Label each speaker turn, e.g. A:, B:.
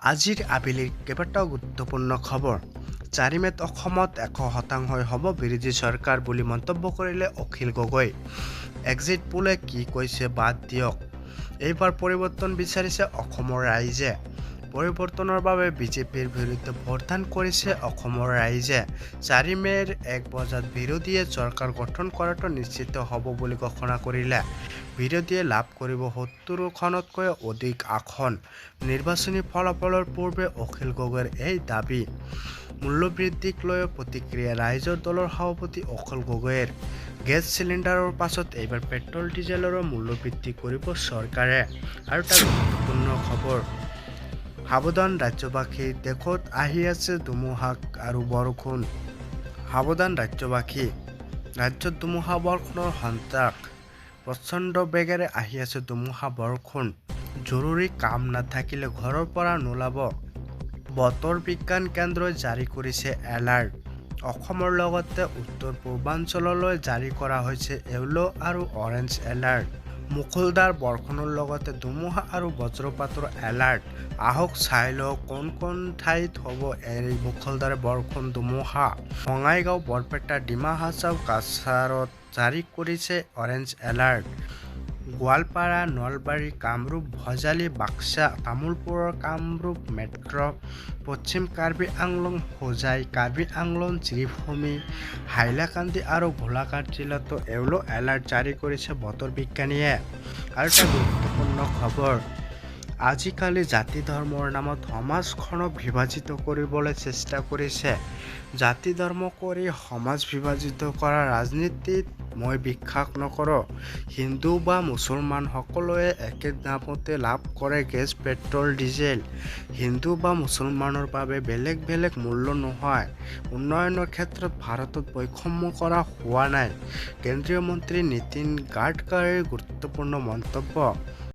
A: আজিৰ আবেলিৰ কেইবাটাও গুৰুত্বপূৰ্ণ খবৰ। 4 মে'ত অসমত 100% হ'ব বিৰোধী চৰকাৰ বুলি মন্তব্য কৰিলে অখিল গগৈ। এক্সিট পোলে কি কৈছে বাদ দিয়ক। এইবাৰ পৰিৱৰ্তন বিচাৰিছে অসমৰ ৰাইজে। পৰিৱৰ্তনৰ বাবে বিজেপিৰ বিৰুদ্ধে ভোটদান কৰিছে অসমৰ ৰাইজে। 4 মে'ৰ 1 বজাত বিৰোধীয়ে চৰকাৰ গঠন কৰাটো নিশ্চিত হ'ব বুলি ঘোষণা কৰিলে। বিৰোধীয়ে লাভ কৰিব 70খনতকৈ অধিক আসন। নিৰ্বাচনী ফলাফলৰ পূৰ্বে অখিল গগৈৰ এই দাবী। মূল্যবৃদ্ধিক লৈ প্ৰতিক্ৰিয়া ৰাইজৰ দলৰ সভাপতি অখিল গগৈৰ। গেছ চিলিণ্ডাৰৰ পাছত এইবাৰ পেট্ৰল ডিজেলৰো মূল্য বৃদ্ধি কৰিব চৰকাৰে। আৰু এটা গুৰুত্বপূৰ্ণ খবৰ। সাৱধান ৰাজ্যবাসী, দেশত আহি আছে ধুমুহা আৰু বৰষুণ। সাৱধান ৰাজ্যবাসী, ৰাজ্যত ধুমুহা বৰষুণৰ সন্ত্ৰাস। প্ৰচণ্ড বেগেৰে আহি আছে ধুমুহা বৰষুণ। জৰুৰী কাম নাথাকিলে ঘৰৰ পৰা নোলাব। বতৰ বিজ্ঞান কেন্দ্ৰই জাৰি কৰিছে এলাৰ্ট। অসমৰ লগতে উত্তৰ পূৰ্বাঞ্চললৈ জাৰি কৰা হৈছে য়েলো আৰু অৰেঞ্জ এলাৰ্ট। মুষলধাৰ বৰষুণৰ লগতে ধুমুহা আৰু বজ্ৰপাতৰ এলাৰ্ট। আহক চাই লওঁ কোন কোন ঠাইত হ'ব এই মুষলধাৰ বৰষুণ ধুমুহা। বঙাইগাঁও, বৰপেটা, ডিমা হাছাও, কাছাৰত জাৰি কৰিছে অৰেঞ্জ এলাৰ্ট। গোৱালপাৰা, নলবাৰী, কামৰূপ, ভজালী, বাক্সা, তামুলপুৰৰ কামৰূপ মেট্ৰ', পশ্চিম কাৰ্বি আংলং, হোজাই, কাৰ্বি আংলং, শ্ৰীভূমি, হাইলাকান্দি আৰু গোলাঘাট জিলাতো য়েলো এলাৰ্ট জাৰি কৰিছে বতৰ বিজ্ঞানীয়ে। আৰু এটা গুৰুত্বপূৰ্ণ খবৰ। আজিকালি জাতি ধৰ্মৰ নামত সমাজখনক বিভাজিত কৰিবলৈ চেষ্টা কৰিছে। জাতি ধৰ্ম কৰি সমাজ বিভাজিত কৰা ৰাজনীতিত মই বিশ্বাস নকৰোঁ। হিন্দু বা মুছলমান সকলোৱে একে দামতে লাভ কৰে গেছ, পেট্ৰল, ডিজেল। হিন্দু বা মুছলমানৰ বাবে বেলেগ বেলেগ মূল্য নহয়। উন্নয়নৰ ক্ষেত্ৰত ভাৰতত বৈষম্য কৰা হোৱা নাই। কেন্দ্ৰীয় মন্ত্ৰী নীতিন গাডকাৰীৰ গুৰুত্বপূৰ্ণ মন্তব্য।